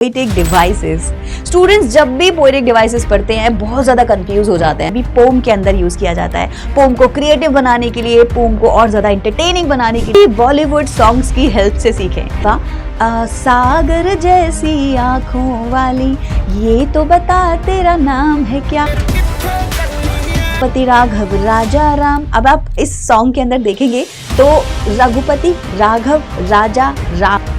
Poetic devices. Students जब भी poetic devices पढ़ते हैं बहुत ज्यादा कंफ्यूज हो जाते हैं। अभी पोम के अंदर यूज किया जाता है, पोम को क्रिएटिव बनाने के लिए, पोम को और ज्यादा एंटरटेनिंग बनाने के लिए बॉलीवुड सॉन्ग्स की हेल्प से सीखें। सागर जैसी आंखों वाली ये तो बता तेरा नाम है क्या, रघुपति राघव राजा राम। अब आप इस सॉन्ग के अंदर देखेंगे तो रघुपति राघव राजा Ram.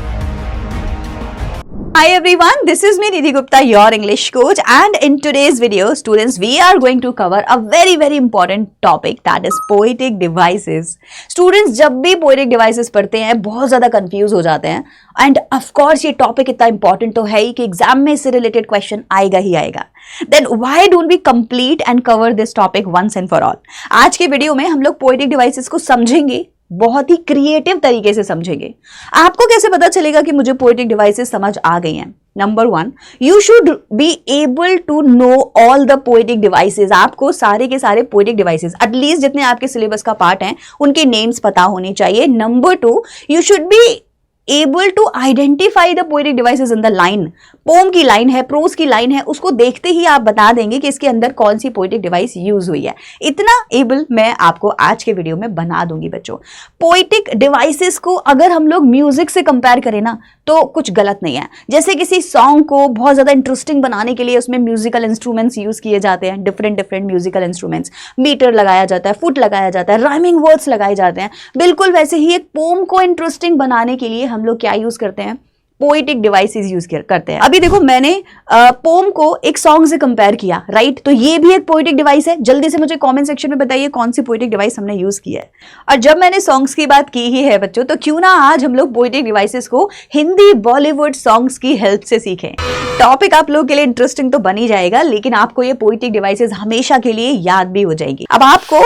Hi everyone, this is me Nidhi Gupta, your English coach, and in today's video, students, we are going to cover a very important topic, that is poetic devices. Students जब भी poetic devices पढ़ते हैं बहुत ज़्यादा confuse हो जाते हैं, and of course ये topic इतना important तो है ही कि एग्जाम में इससे related question आएगा ही आएगा. Then why don't we complete and cover this topic once and for all? आज के वीडियो में हम लोग poetic devices को समझेंगे, बहुत ही क्रिएटिव तरीके से समझेंगे। आपको कैसे पता चलेगा कि मुझे पोएटिक डिवाइसेस समझ आ गई हैं? Number 1, you should be able to know all the poetic devices. आपको सारे के सारे पोएटिक डिवाइसेस एटलीस्ट जितने आपके सिलेबस का पार्ट हैं उनके नेम्स पता होने चाहिए। Number 2, you should be able to identify the poetic devices in the line. Poem की लाइन है, प्रोज की लाइन है, उसको देखते ही आप बता देंगे कि इसके अंदर कौन सी पोएटिक डिवाइस यूज हुई है। इतना एबल मैं आपको आज के वीडियो में बना दूंगी बच्चों। पोएटिक डिवाइसेस को अगर हम लोग म्यूजिक से कंपेयर करें ना तो कुछ गलत नहीं है। जैसे किसी सॉन्ग को बहुत ज्यादा इंटरेस्टिंग बनाने के लिए उसमें म्यूजिकल इंस्ट्रूमेंट्स यूज किए जाते हैं, डिफरेंट म्यूजिकल इंस्ट्रूमेंट्स, मीटर लगाया जाता है, फुट लगाया जाता है, राइमिंग वर्ड्स लगाए जाते हैं। बिल्कुल वैसे ही एक पोम को इंटरेस्टिंग बनाने के लिए हम लोग क्या यूज करते हैं? पोएटिक डिवाइसेस यूज करते हैं। अभी देखो मैंने पोम को एक सॉन्ग से कंपेयर किया, राइट? तो ये भी एक पोएटिक डिवाइस है। जल्दी से मुझे कमेंट सेक्शन में बताइए कौन सी पोएटिक डिवाइस हमने यूज की है। और जब मैंने सॉन्ग्स की बात की ही है बच्चों, तो क्यों ना आज हम लोग पोएटिक डिवाइसेस को हिंदी बॉलीवुड सॉन्ग्स की हेल्प से सीखें। टॉपिक आप लोगों के लिए इंटरेस्टिंग तो बन ही जाएगा, लेकिन आपको ये पोएटिक डिवाइसेस हमेशा के लिए याद भी हो जाएगी। अब आपको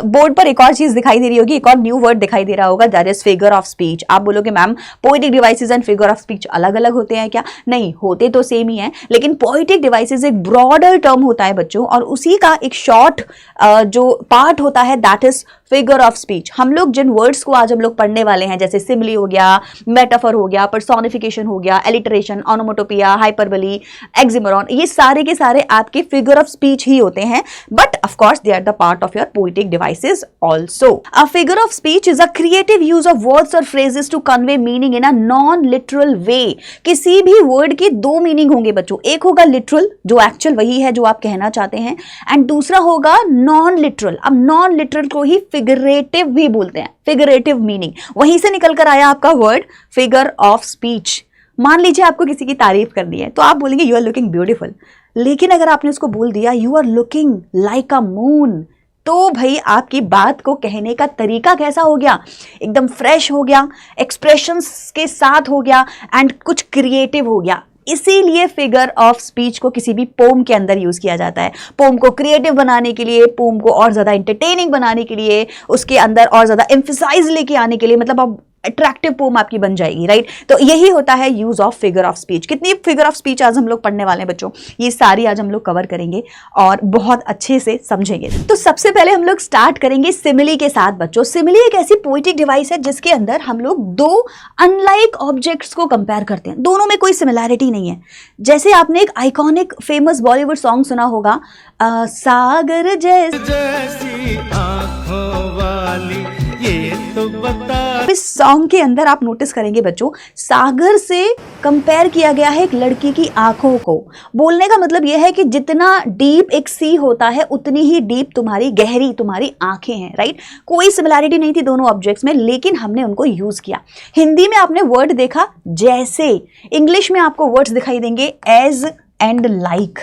बोर्ड पर एक और चीज दिखाई दे रही होगी, एक और न्यू वर्ड दिखाई दे रहा होगा, that is figure of speech. आप बोलोगे ma'am poetic devices and figure of speech अलग अलग होते हैं क्या? नहीं, होते तो सेम ही हैं, लेकिन पोएटिक डिवाइसेस एक ब्रॉडर टर्म होता है बच्चों, और उसी का एक शॉर्ट जो पार्ट होता है that is figure of speech. हम लोग जिन वर्ड्स को आज हम लोग पढ़ने वाले हैं, जैसे सिमिली हो गया, मेटाफर हो गया, पर्सोनिफिकेशन हो गया, एलिटरेशन, ऑनोमोटोपिया, हाइपरबोली, एक्सिमोरॉन, ये सारे के सारे आपके फिगर ऑफ स्पीच ही होते हैं, but of course they are the part of your poetic devices also. A figure of speech is a creative use of words और phrases to convey meaning in a non literal way. किसी भी word के दो meaning होंगे बच्चों, एक होगा literal जो एक्चुअल वही है जो आप कहना चाहते हैं, एंड दूसरा होगा नॉन लिटरल। अब नॉन लिटरल को ही फिगरेटिव भी बोलते हैं, फिगरेटिव मीनिंग। वहीं से निकल कर आया आपका वर्ड फिगर ऑफ स्पीच। मान लीजिए आपको किसी की तारीफ करनी है तो आप बोलेंगे यू आर लुकिंग ब्यूटीफुल, लेकिन अगर आपने उसको बोल दिया you are looking like a moon, तो भाई आपकी बात को कहने का तरीका कैसा हो गया? एकदम फ्रेश हो गया, एक्सप्रेशंस के साथ हो गया, एंड कुछ क्रिएटिव हो गया। इसीलिए फिगर ऑफ स्पीच को किसी भी पोम के अंदर यूज किया जाता है। पोम को क्रिएटिव बनाने के लिए, पोम को और ज्यादा एंटरटेनिंग बनाने के लिए, उसके अंदर और ज्यादा एम्फसाइज लेके आने के लिए, मतलब अब अट्रैक्टिव पोम आपकी बन जाएगी, राइट? तो यही होता है use of figure of speech. कितनी फिगर ऑफ स्पीच आज हम लोग पढ़ने वाले हैं बच्चों, ये सारी आज हम लोग कवर करेंगे और बहुत अच्छे से समझेंगे। तो सबसे पहले हम लोग स्टार्ट करेंगे सिमिली के साथ बच्चों। सिमिली एक ऐसी पोएटिक डिवाइस है जिसके अंदर हम लोग दो अनलाइक ऑब्जेक्ट्स को कंपेयर करते हैं, दोनों में कोई सिमिलैरिटी नहीं है। जैसे आपने एक आइकॉनिक फेमस बॉलीवुड सॉन्ग सुना होगा, सागर जैसी आंखों वाली ये तो बता। इस सॉन्ग के अंदर आप नोटिस करेंगे बच्चों, सागर से कंपेयर किया गया है एक लड़की की आंखों को। बोलने का मतलब यह है कि जितना डीप एक सी होता है उतनी ही डीप तुम्हारी गहरी तुम्हारी आंखें हैं, राइट? कोई सिमिलैरिटी नहीं थी दोनों ऑब्जेक्ट्स में, लेकिन हमने उनको यूज किया। हिंदी में आपने वर्ड देखा जैसे, इंग्लिश में आपको वर्ड्स दिखाई देंगे एज एंड लाइक,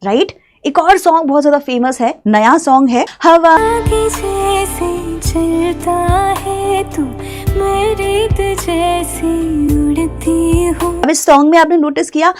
राइट? एक और सॉन्ग बहुत ज्यादा फेमस है, नया सॉन्ग है, हवा जैसे चलता है तू, मैं रेत जैसी उड़ती हूँ। अब इस सॉन्ग में आपने नोटिस किया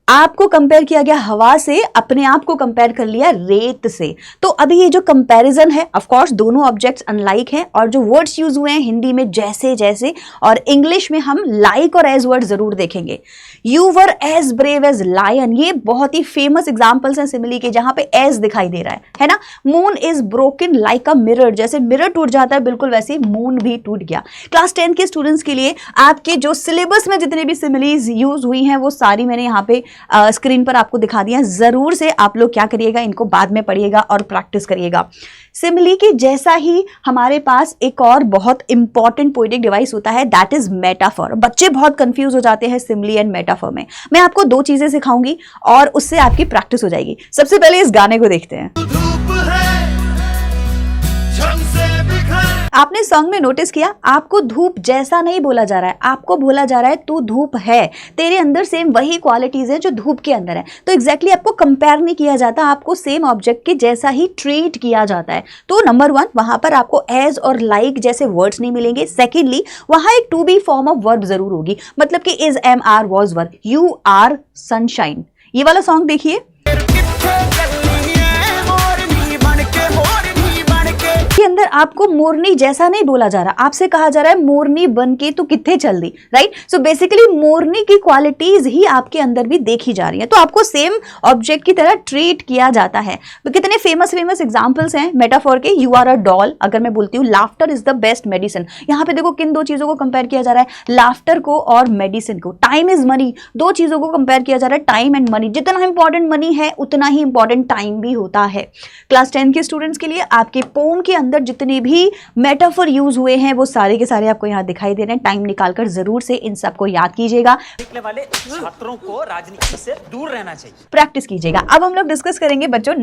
आपको कंपेयर किया गया हवा से, अपने आप को कंपेयर कर लिया रेत से। तो अभी ये जो कंपैरिजन है, ऑफ कोर्स दोनों ऑब्जेक्ट्स अनलाइक हैं, और जो वर्ड्स यूज हुए हैं हिंदी में जैसे जैसे, और इंग्लिश में हम लाइक और एज वर्ड जरूर देखेंगे। You were as brave as lion, ये बहुत ही फेमस एग्जांपल्स हैं सिमिली के, जहां पे एज दिखाई दे रहा है ना। Moon is broken like a mirror, जैसे मिरर टूट जाता है बिल्कुल वैसे मून भी टूट गया। क्लास 10 के स्टूडेंट्स के लिए आपके जो सिलेबस में जितने भी सिमिलीज यूज हुई हैं वो सारी मैंने यहाँ पे स्क्रीन पर आपको दिखा दिया। जरूर से आप लोग क्या करिएगा, इनको बाद में पढ़िएगा और प्रैक्टिस करिएगा। सिमिली के जैसा ही हमारे पास एक और बहुत इंपॉर्टेंट पोएटिक डिवाइस होता है, दैट इज मेटाफर। बच्चे बहुत कंफ्यूज हो जाते हैं सिमिली एंड मेटाफर में। मैं आपको दो चीजें सिखाऊंगी और उससे आपकी प्रैक्टिस हो जाएगी। सबसे पहले इस गाने को देखते हैं। आपने सॉन्ग में नोटिस किया, आपको धूप जैसा नहीं बोला जा रहा है, आपको बोला जा रहा है तू धूप है, तेरे अंदर सेम वही क्वालिटीज है जो धूप के अंदर है। तो एग्जैक्टली आपको कंपेयर नहीं किया जाता, आपको सेम ऑब्जेक्ट के जैसा ही ट्रीट किया जाता है। तो नंबर 1, वहां पर आपको एज और लाइक जैसे वर्ड्स नहीं मिलेंगे। सेकेंडली, वहां एक to be form of verb जरूर होगी, मतलब कि is, am, are, was, were. You are sunshine, ये वाला सॉन्ग देखिए, के अंदर आपको मोरनी जैसा नहीं बोला जा रहा, आपसे कहा जा रहा है मोरनी बनके तू कित्थे चल दी, राइट। सो बेसिकली मोरनी की क्वालिटीज ही आपके अंदर भी देखी जा रही है, तो आपको सेम ऑब्जेक्ट की तरह ट्रीट किया जाता है। तो कितने फेमस एग्जांपल्स हैं मेटाफोर के। यू आर अ डॉल, अगर मैं बोलती हूँ laughter is the best medicine, यहाँ पे देखो किन दो चीजों को कंपेयर किया जा रहा है, लाफ्टर को और मेडिसिन को। टाइम इज मनी, दो चीजों को कंपेयर किया जा रहा है, टाइम एंड मनी। जितना इंपॉर्टेंट मनी है उतना ही इंपॉर्टेंट टाइम भी होता है। क्लास 10 के स्टूडेंट्स के लिए आपके पोम के अंदर जितने भी मेटाफर यूज हुए हैं वो सारे के सारे आपको यहाँ दिखाई दे रहे हैं। टाइम निकालकर जरूर से इन सबको याद कीजिएगा। निकले वाले छात्रों को राजनीति से दूर रहना चाहिए, प्रैक्टिस कीजिएगा। अब हम लोग डिस्कस करेंगे बच्चों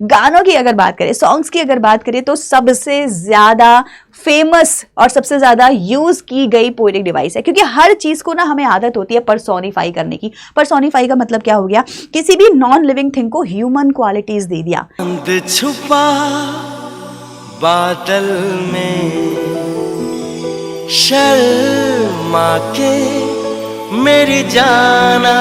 गानों की अगर बात करें, सॉन्ग्स की अगर बात करें, तो सबसे ज्यादा फेमस और सबसे ज्यादा यूज की गई पोएटिक डिवाइस है, क्योंकि हर चीज को ना हमें आदत होती है पर्सोनिफाई करने की। पर्सोनिफाई का मतलब क्या हो गया, किसी भी नॉन लिविंग थिंग को ह्यूमन क्वालिटीज दे दिया। छुपा बादल में शर्मा के मेरी जाना।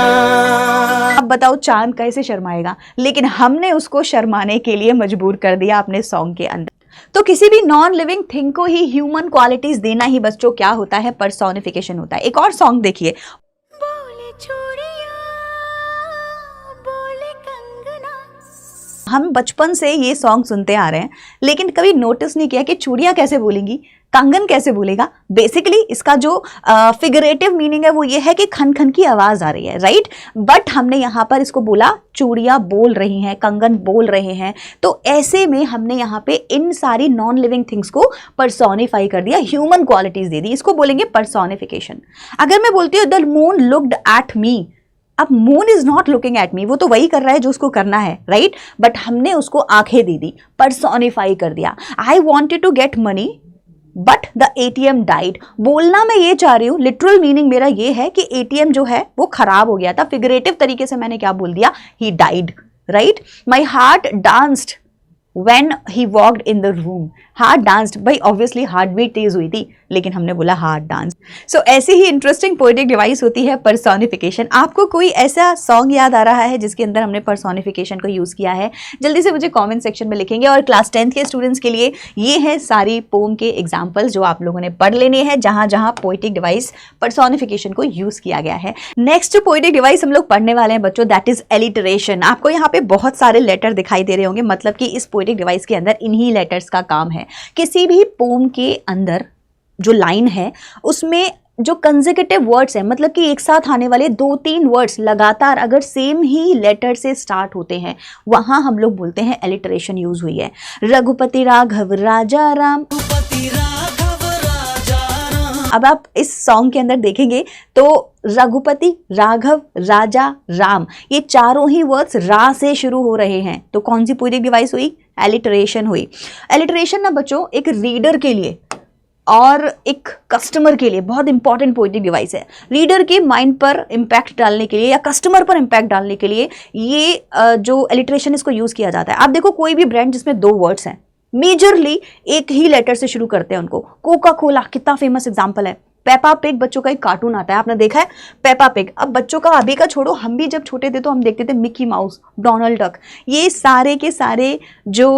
अब बताओ चांद कैसे शर्माएगा, लेकिन हमने उसको शर्माने के लिए मजबूर कर दिया अपने सॉन्ग के अंदर। तो किसी भी नॉन लिविंग थिंग को ही ह्यूमन क्वालिटीज देना ही बच्चों क्या होता है, पर्सोनिफिकेशन होता है। एक और सॉन्ग देखिए, हम बचपन से ये सॉन्ग सुनते आ रहे हैं, लेकिन कभी नोटिस नहीं किया कि चूड़ियां कैसे बोलेंगी, कंगन कैसे बोलेगा। बेसिकली इसका जो फिगरेटिव मीनिंग है वो ये है कि खन खन की आवाज आ रही है, राइट। बट हमने यहाँ पर इसको बोला चूड़ियां बोल रही हैं, कंगन बोल रहे हैं। तो ऐसे में हमने यहाँ पे इन सारी नॉन लिविंग थिंग्स को पर्सोनिफाई कर दिया, ह्यूमन क्वालिटीज दे दी। इसको बोलेंगे पर्सोनिफिकेशन। अगर मैं बोलती हूँ the moon looked at me, अब moon is not looking at me, वो तो वही कर रहा है जो उसको करना है, राइट। बट हमने उसको आंखें दे दी, पर्सोनिफाई कर दिया। I wanted to get money but the ATM died. बोलना मैं ये चाह रही हूँ, लिटरल मीनिंग मेरा ये है कि ATM जो है वो खराब हो गया था। फिगरेटिव तरीके से मैंने क्या बोल दिया, he died, right. My heart danced when he walked in the room, heart danced, भाई ऑब्वियसली हार्ट बीट तेज हुई थी, लेकिन हमने बोला हार्ट डांस। सो ऐसी ही इंटरेस्टिंग पोएटिक डिवाइस होती है पर्सोनिफिकेशन। आपको कोई ऐसा सॉन्ग याद आ रहा है जिसके अंदर हमने पर्सोनिफिकेशन को यूज किया है, जल्दी से मुझे कमेंट सेक्शन में लिखेंगे। और क्लास 10th के स्टूडेंट्स के लिए ये है सारी पोम के एग्जाम्पल्स जो आप लोगों ने पढ़ लेने हैं, जहां जहां पोएटिक डिवाइस पर्सोनिफिकेशन को यूज किया गया है। नेक्स्ट पोएटिक डिवाइस हम लोग पढ़ने वाले हैं बच्चों, दैट इज एलिटरेशन। आपको यहाँ पे बहुत सारे लेटर दिखाई दे रहे होंगे, मतलब कि इस पोएटिक डिवाइस के अंदर इन्हीं लेटर्स का काम है। किसी भी पोम के अंदर जो लाइन है उसमें जो कंसेक्यूटिव वर्ड्स हैं, मतलब कि एक साथ आने वाले 2-3 वर्ड्स लगातार अगर सेम ही लेटर से स्टार्ट होते हैं, वहां हम लोग बोलते हैं एलिटरेशन यूज हुई है। रघुपति राघव राजा राम। अब आप इस सॉन्ग के अंदर देखेंगे तो रघुपति, राघव, राजा, राम, ये चारों ही वर्ड्स रा से शुरू हो रहे हैं। तो कौन सी पोएटिक डिवाइस हुई, एलिटरेशन हुई। एलिटरेशन ना बच्चों एक रीडर के लिए और एक कस्टमर के लिए बहुत इंपॉर्टेंट पोएटिक डिवाइस है। रीडर के माइंड पर इंपैक्ट डालने के लिए या कस्टमर पर इंपैक्ट डालने के लिए ये जो एलिटरेशन इसको यूज किया जाता है। आप देखो कोई भी ब्रांड जिसमें 2 वर्ड्स हैं, मेजरली एक ही लेटर से शुरू करते हैं उनको। कोका कोला कितना फेमस एग्जांपल है, पेपा पिग बच्चों का एक कार्टून आता है, आपने देखा है पेपा पिग। अब बच्चों का अभी का छोड़ो, हम भी जब छोटे थे तो हम देखते थे मिकी माउस, डोनाल्ड डक, ये सारे के सारे जो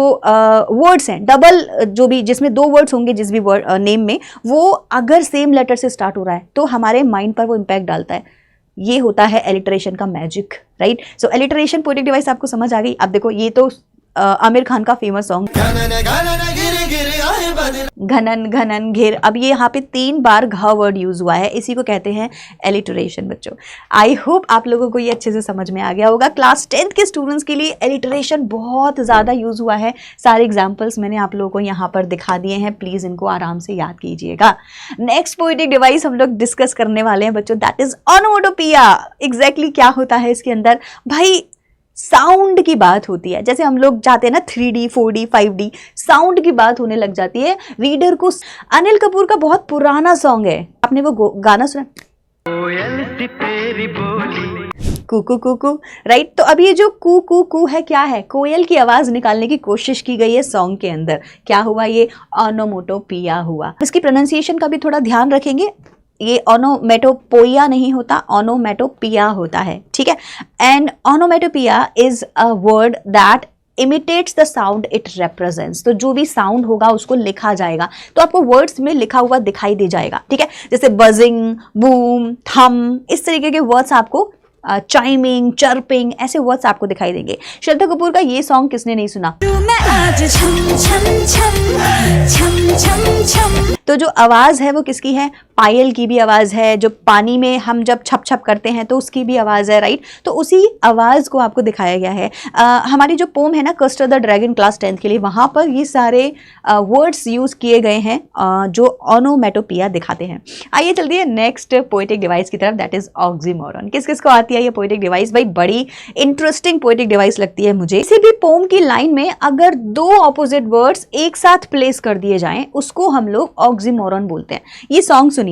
वर्ड्स हैं, डबल जो भी जिसमें 2 वर्ड्स होंगे जिस भी वर्ड नेम में, वो अगर सेम लेटर से स्टार्ट हो रहा है तो हमारे माइंड पर वो इम्पैक्ट डालता है। ये होता है एलिटरेशन का मैजिक, राइट। सो एलिटरेशन पोएटिक डिवाइस आपको समझ आ गई। अब देखो ये तो आमिर खान का फेमस सॉन्ग घनन घनन घेर, अब ये यहाँ पे 3 बार घ वर्ड यूज हुआ है, इसी को कहते हैं एलिटरेशन बच्चों। आई होप आप लोगों को ये अच्छे से समझ में आ गया होगा। क्लास 10th के स्टूडेंट्स के लिए एलिटरेशन बहुत ज़्यादा यूज हुआ है। सारे एग्जाम्पल्स मैंने आप लोगों को यहाँ पर दिखा दिए हैं, प्लीज़ इनको आराम से याद कीजिएगा। नेक्स्ट पोएटिक डिवाइस हम लोग डिस्कस करने वाले हैं बच्चों, दैट इज ओनोमोटोपिया। एग्जैक्टली क्या होता है इसके अंदर भाई, साउंड की बात होती है। जैसे हम लोग जाते हैं ना 3D 4D 5D, साउंड की बात होने लग जाती है रीडर को। अनिल कपूर का बहुत पुराना सॉन्ग है, आपने वो गाना सुना, कुकू कुकू, राइट। तो अब ये जो कू कू कू है क्या है, कोयल की आवाज निकालने की कोशिश की गई है सॉन्ग के अंदर। क्या हुआ, ये ओनोमोटोपिया हुआ। इसकी प्रोनाउंसिएशन का भी थोड़ा ध्यान रखेंगे, ये ओनोमेटोपोइया नहीं होता, ओनोमेटोपिया होता है, ठीक है। And onomatopoeia is a word that imitates the sound it represents. तो जो भी साउंड होगा उसको लिखा जाएगा, तो आपको वर्ड्स में लिखा हुआ दिखाई दे जाएगा, ठीक है। जैसे बजिंग, बूम, थम, इस तरीके के वर्ड्स आपको, चाइमिंग, चर्पिंग, ऐसे वर्ड्स आपको दिखाई देंगे। श्रद्धा कपूर का ये सॉन्ग किसने नहीं सुना। तो जो आवाज है वो किसकी है, पायल की भी आवाज है। जो पानी में हम जब छप छप करते हैं तो उसकी भी आवाज है, राइट। तो उसी आवाज को आपको दिखाया गया है। हमारी जो पोम है ना castor the dragon class 10th के लिए, वहां पर ये सारे वर्ड्स यूज किए गए हैं जो ओनोमेटोपिया दिखाते हैं। आइए चलते हैं नेक्स्ट पोएटिक डिवाइस की तरफ, दैट इज ऑक्सीमोरन। किस किस को आती है ये पोएटिक डिवाइस, भाई बड़ी इंटरेस्टिंग पोएटिक डिवाइस लगती है मुझे। किसी भी पोम की लाइन में अगर 2 ऑपोजिट वर्ड्स एक साथ प्लेस कर दिए जाएं उसको हम लोग ऑक्सीमोरन बोलते हैं। ये सॉन्ग सुनिए।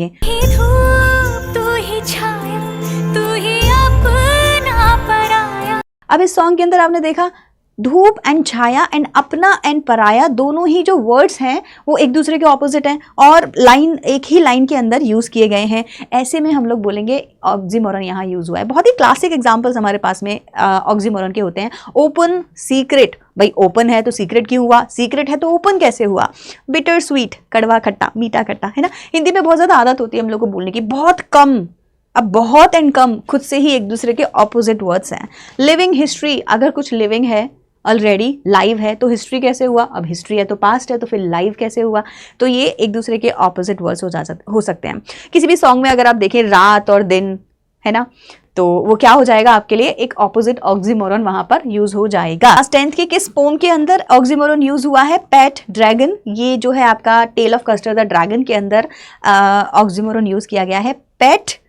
अब इस सॉन्ग के अंदर आपने देखा धूप एंड छाया एंड अपना एंड पराया, दोनों ही जो वर्ड्स हैं वो एक दूसरे के ऑपोजिट हैं और लाइन एक ही लाइन के अंदर यूज किए गए हैं। ऐसे में हम लोग बोलेंगे ऑक्सीमोरन यहाँ यूज हुआ है। बहुत ही क्लासिक एग्जांपल्स हमारे पास में ऑक्सीमोरन के होते हैं। ओपन सीक्रेट, भाई ओपन है तो सीक्रेट क्यों हुआ, सीक्रेट है तो ओपन कैसे हुआ। बिटर स्वीट, कड़वा खट्टा, मीठा खट्टा, है ना। हिंदी में बहुत ज़्यादा आदत होती है हम लोग को बोलने की, बहुत कम, अब बहुत एंड कम खुद से ही एक दूसरे के ऑपोजिट वर्ड्स हैं। लिविंग हिस्ट्री, अगर कुछ लिविंग है ऑलरेडी, लाइव है, तो हिस्ट्री कैसे हुआ, अब हिस्ट्री है तो पास्ट है तो फिर लाइव कैसे हुआ। तो ये एक दूसरे के ऑपोजिट वर्ड्स हो सकते हैं। किसी भी सॉन्ग में अगर आप देखें रात और दिन, है ना, तो वो क्या हो जाएगा आपके लिए, एक ऑपोजिट ऑक्सीमोरन वहां पर यूज हो जाएगा। क्लास 10th के किस पोम के अंदर ऑक्सीमोरन यूज हुआ है, पेट ड्रैगन। ये जो है आपका tale of castor the dragon के अंदर ऑक्सीमोरन यूज किया गया है। पेट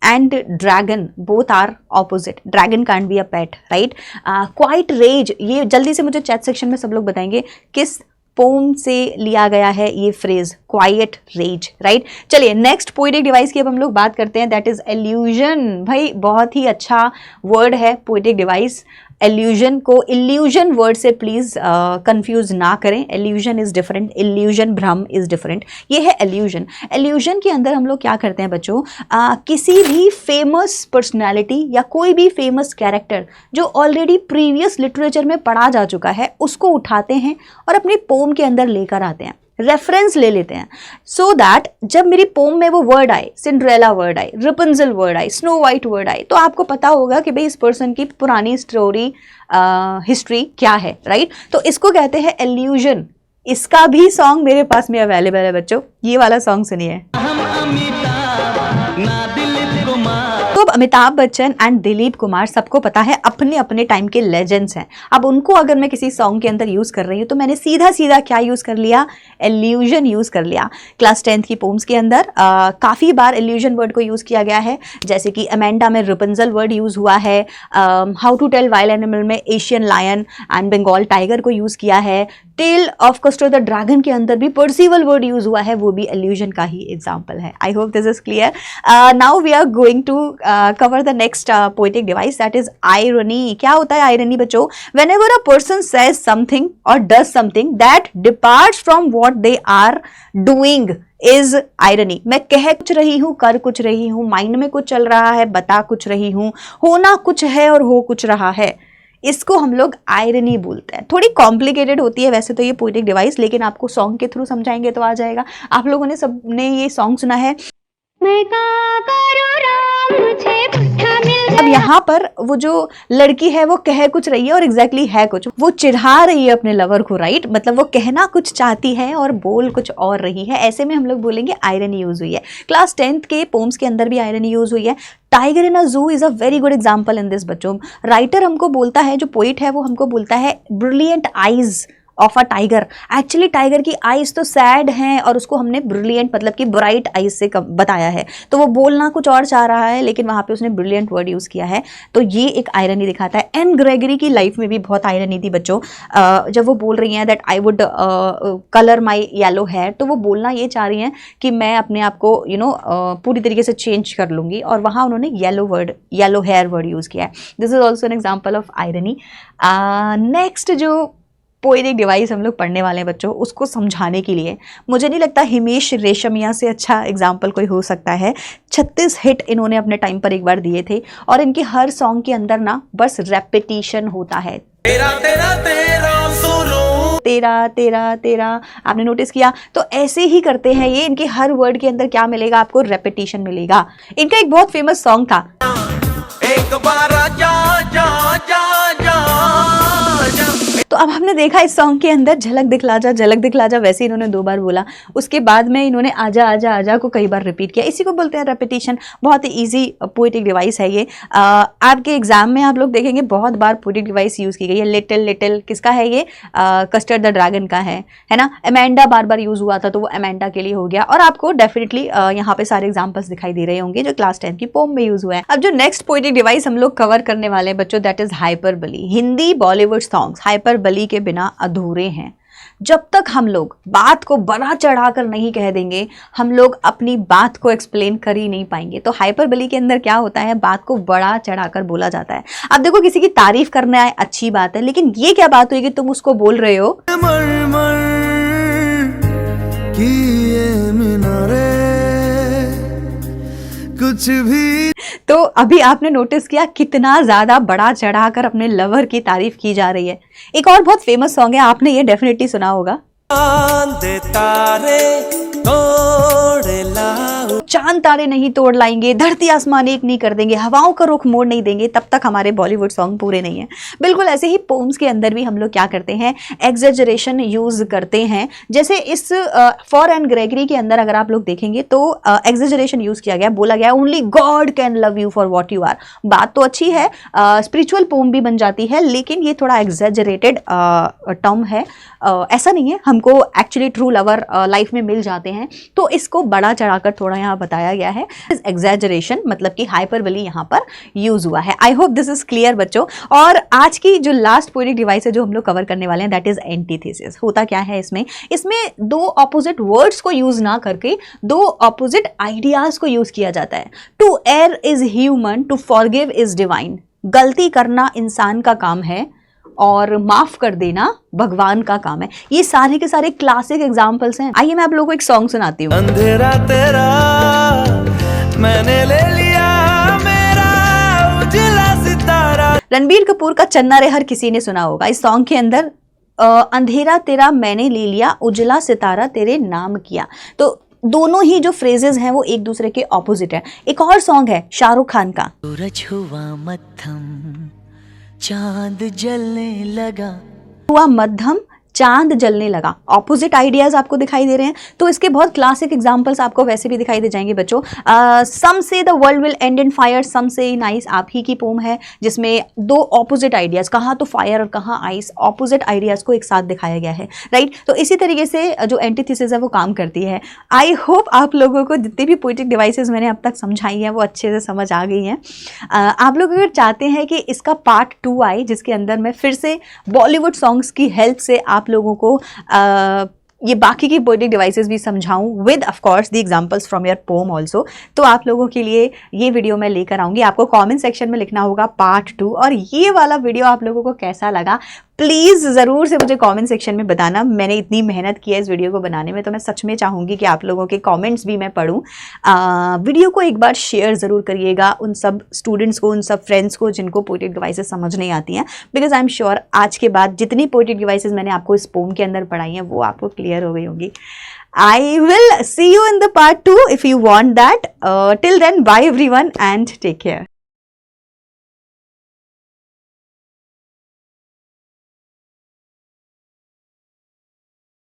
and dragon both are opposite, dragon can't be a pet, right। quiet rage, ये जल्दी से मुझे चैट सेक्शन में सब लोग बताएंगे किस पोम से लिया गया है ये फ्रेज, क्वाइट रेज, राइट। चलिए नेक्स्ट पोएटिक डिवाइस की अब हम लोग बात करते हैं, दैट इज एल्यूजन। भाई बहुत ही अच्छा वर्ड है पोएटिक डिवाइस। एल्यूजन को इल्यूजन वर्ड से प्लीज कंफ्यूज ना करें, एल्यूजन इज डिफरेंट, इल्यूजन भ्रम इज डिफरेंट। ये है एल्यूजन। एल्यूजन के अंदर हम लोग क्या करते हैं बच्चों, किसी भी फेमस पर्सनैलिटी या कोई भी फेमस कैरेक्टर जो ऑलरेडी प्रीवियस लिटरेचर में पढ़ा जा चुका है उसको उठाते हैं और अपने पोम के अंदर लेकर आते हैं, रेफरेंस ले लेते हैं, सो दैट जब मेरी पोम में वो वर्ड आए, सिंड्रेला वर्ड आए, रिपंजल वर्ड आए, स्नो वाइट वर्ड आए, तो आपको पता होगा कि भाई इस पर्सन की पुरानी स्टोरी हिस्ट्री क्या है, राइट। तो इसको कहते हैं एल्यूजन। इसका भी सॉन्ग मेरे पास में अवेलेबल है बच्चों, ये वाला सॉन्ग सुनिए। तो अब अमिताभ बच्चन एंड दिलीप कुमार सबको पता है अपने अपने टाइम के लेजेंड्स हैं। अब उनको अगर मैं किसी सॉन्ग के अंदर यूज कर रही हूँ तो मैंने सीधा सीधा क्या यूज कर लिया, एल्यूजन यूज कर लिया। क्लास 10th की पोम्स के अंदर काफी बार एल्यूजन वर्ड को यूज किया गया है, जैसे कि अमेंडा में रिपंजल वर्ड यूज हुआ है, how to tell wild animal में Asian lion and Bengal tiger को यूज किया है, tale of castor the dragon के अंदर भी पर्सिवल वर्ड यूज हुआ है, वो भी एल्यूजन का ही एग्जाम्पल है। I hope this is clear. Now we are going to cover the next poetic device, that is irony. क्या होता है irony बच्चों? Whenever a person says something or does something that departs from what they are doing is irony. मैं कह कुछ रही हूँ, कर कुछ रही हूँ, माइंड में कुछ चल रहा है, बता कुछ रही हूँ, होना कुछ है और हो कुछ रहा है, इसको हम लोग आयरनी बोलते हैं। थोड़ी कॉम्प्लिकेटेड होती है वैसे तो ये पोएटिक डिवाइस, लेकिन आपको सॉन्ग के थ्रू समझाएंगे तो आ जाएगा। आप लोगों ने सबने ये सॉन्ग सुना है, मैं का करूं राम मुझे पुट्ठा मिल। अब यहाँ पर वो जो लड़की है वो कह कुछ रही है और एग्जैक्टली है कुछ, वो चिढ़ा रही है अपने लवर को, राइट? मतलब वो कहना कुछ चाहती है और बोल कुछ और रही है, ऐसे में हम लोग बोलेंगे आयरनी यूज हुई है। क्लास 10th के पोम्स के अंदर भी आयरनी यूज हुई है। टाइगर इन अ जू is a very good example in this बच्चों। राइटर हमको बोलता है, जो पोइट है वो हमको बोलता है brilliant eyes of a tiger. Actually tiger की आईज तो सैड हैं और उसको हमने ब्रिलियंट मतलब कि ब्राइट आईज से बताया है, तो वो बोलना कुछ और चाह रहा है लेकिन वहाँ पे उसने ब्रिलियंट वर्ड यूज़ किया है, तो ये एक आयरनी दिखाता है। एन ग्रेगरी की लाइफ में भी बहुत आयरनी थी बच्चों। जब वो बोल रही हैं that I would colour my yellow hair, तो वो बोलना ये चाह रही हैं कि मैं अपने आप को पूरी तरीके से चेंज कर लूँगी, और वहाँ उन्होंने येलो हेयर वर्ड यूज़ किया है। This is also an example of irony. Next जो पोएटिक डिवाइस हम लोग पढ़ने वाले हैं बच्चों, उसको समझाने के लिए मुझे नहीं लगता हिमेश रेशमिया से अच्छा एग्जाम्पल कोई हो सकता है। 36 हिट इन्होंने अपने टाइम पर एक बार दिए थे, और इनके हर सॉन्ग के अंदर ना बस रेपिटेशन होता है। तेरा तेरा तेरा सुनो, तेरा तेरा तेरा, आपने नोटिस किया? तो ऐसे ही करते हैं ये, इनके हर वर्ड के अंदर क्या मिलेगा आपको? रेपिटेशन मिलेगा। इनका एक बहुत फेमस सॉन्ग था, एक बार जा जा जा जा। तो अब हमने देखा इस सॉन्ग के अंदर झलक दिखला जा, झलक दिखला जा, वैसे इन्होंने 2 बार बोला, उसके बाद में इन्होंने आजा आजा आजा को कई बार रिपीट किया। इसी को बोलते हैं रेपिटेशन। बहुत ही इजी पोएटिक डिवाइस है ये। आपके एग्जाम में आप लोग देखेंगे बहुत बार पोएटिक डिवाइस यूज़ की गई है। लिटिल लिटिल किसका है ये? कस्टर्ड द ड्रैगन का है ना। अमेंडा बार बार यूज़ हुआ था, तो वो अमेंडा के लिए हो गया। और आपको डेफिनेटली यहाँ पे सारे एग्जाम्पल्स दिखाई दे रहे होंगे जो क्लास 10 की पोम में यूज़ हुआ है। अब जो नेक्स्ट पोएटिक डिवाइस हम लोग कवर करने वाले हैं बच्चों, that is hyperbole. Hindi Bollywood songs hyperbole के बिना अधूरे हैं। जब तक हम लोग बात को बढ़ा चढ़ाकर नहीं कह देंगे, हम लोग अपनी बात को एक्सप्लेन कर ही नहीं पाएंगे। तो हाइपरबली के अंदर क्या होता है? बात को बढ़ा चढ़ाकर बोला जाता है। अब देखो, किसी की तारीफ करना है अच्छी बात है, लेकिन ये क्या बात हुई कि तुम उसको बोल रहे हो कुछ भी। तो अभी आपने नोटिस किया कितना ज्यादा बड़ा चढ़ाकर अपने लवर की तारीफ की जा रही है। एक और बहुत फेमस सॉन्ग है, आपने ये डेफिनेटली सुना होगा, चांद तारे नहीं तोड़ लाएंगे, धरती आसमान एक नहीं कर देंगे, हवाओं का रुख मोड़ नहीं देंगे, तब तक हमारे बॉलीवुड सॉन्ग पूरे नहीं है। बिल्कुल ऐसे ही पोम्स के अंदर भी हम लोग क्या करते हैं? एग्जेजरेशन यूज करते हैं। जैसे इस फॉर एन ग्रेगरी के अंदर अगर आप लोग देखेंगे तो एग्जेजरेशन यूज किया गया, बोला गया only God can love you for what you are. बात तो अच्छी है, स्पिरिचुअल पोम भी बन जाती है, लेकिन ये थोड़ा एग्जेजरेटेड टर्म है। ऐसा नहीं है, हमको एक्चुअली ट्रू लवर लाइफ में मिल जाते हैं, तो इसको बड़ा चढ़ाकर थोड़ा यहाँ बताया गया है। एग्जैजरेशन मतलब कि हाइपरबली यहाँ पर यूज हुआ है। I hope this is clear बच्चों। और आज की जो लास्ट पोएटिक डिवाइस है जो हम लोग कवर करने वाले हैं, दैट इज एंटीथेसिस। होता क्या है इसमें 2 ऑपोजिट वर्ड्स को यूज ना करके 2 ऑपोजिट आइडियाज को यूज किया जाता है। To err is human, to forgive is divine. गलती करना इंसान का काम है और माफ कर देना भगवान का काम है। ये सारे के सारे क्लासिक एग्जाम्पल्स हैं। आइए मैं आप लोगों को एक सॉन्ग सुनाती हूँ। अंधेरा तेरा मैंने ले लिया, मेरा उजला सितारा। रणबीर कपूर का चन्ना रे हर किसी ने सुना होगा। इस सॉन्ग के अंदर अंधेरा तेरा मैंने ले लिया, उजला सितारा तेरे नाम किया। तो दोनों ही जो फ्रेजेस हैं वो एक दूसरे के ऑपोजिट है। एक और सॉन्ग है शाहरुख खान का, सूरज हुआ मध्यम चांद जलने लगा, हुआ मध्यम चांद जलने लगा। ऑपोजिट आइडियाज आपको दिखाई दे रहे हैं, तो इसके बहुत क्लासिक एग्जांपल्स आपको वैसे भी दिखाई दे जाएंगे बच्चों। Some say the world will end in fire, some say in ice, आप ही की पोम है जिसमें 2 ऑपोजिट आइडियाज, कहाँ तो फायर और कहाँ आइस, ऑपोजिट आइडियाज को एक साथ दिखाया गया है, राइट। तो इसी तरीके से जो एंटीथेसिस है वो काम करती है। आई होप आप लोगों को जितनी भी पोएटिक डिवाइसेस मैंने अब तक समझाई हैं वो अच्छे से समझ आ गई हैं। आप लोग अगर चाहते हैं कि इसका पार्ट 2 आए, जिसके अंदर मैं फिर से बॉलीवुड सॉन्ग्स की हेल्प से आप लोगों को ये बाकी की पोएटिक डिवाइसेस भी समझाऊं with of course the examples from your poem also, तो आप लोगों के लिए ये वीडियो मैं लेकर आऊंगी। आपको कमेंट सेक्शन में लिखना होगा पार्ट 2, और ये वाला वीडियो आप लोगों को कैसा लगा प्लीज़ ज़रूर से मुझे कमेंट सेक्शन में बताना। मैंने इतनी मेहनत की है इस वीडियो को बनाने में, तो मैं सच में चाहूँगी कि आप लोगों के कमेंट्स भी मैं पढूं। वीडियो को एक बार शेयर ज़रूर करिएगा उन सब स्टूडेंट्स को, उन सब फ्रेंड्स को जिनको पोएटिक डिवाइसेस समझ नहीं आती हैं, बिकॉज आई एम श्योर आज के बाद जितनी पोएटिक डिवाइसेस मैंने आपको इस पोम के अंदर पढ़ाई हैं वो आपको क्लियर हो गई होंगी। I will see you in the part 2 if you want that. Till then, bye everyone and take care.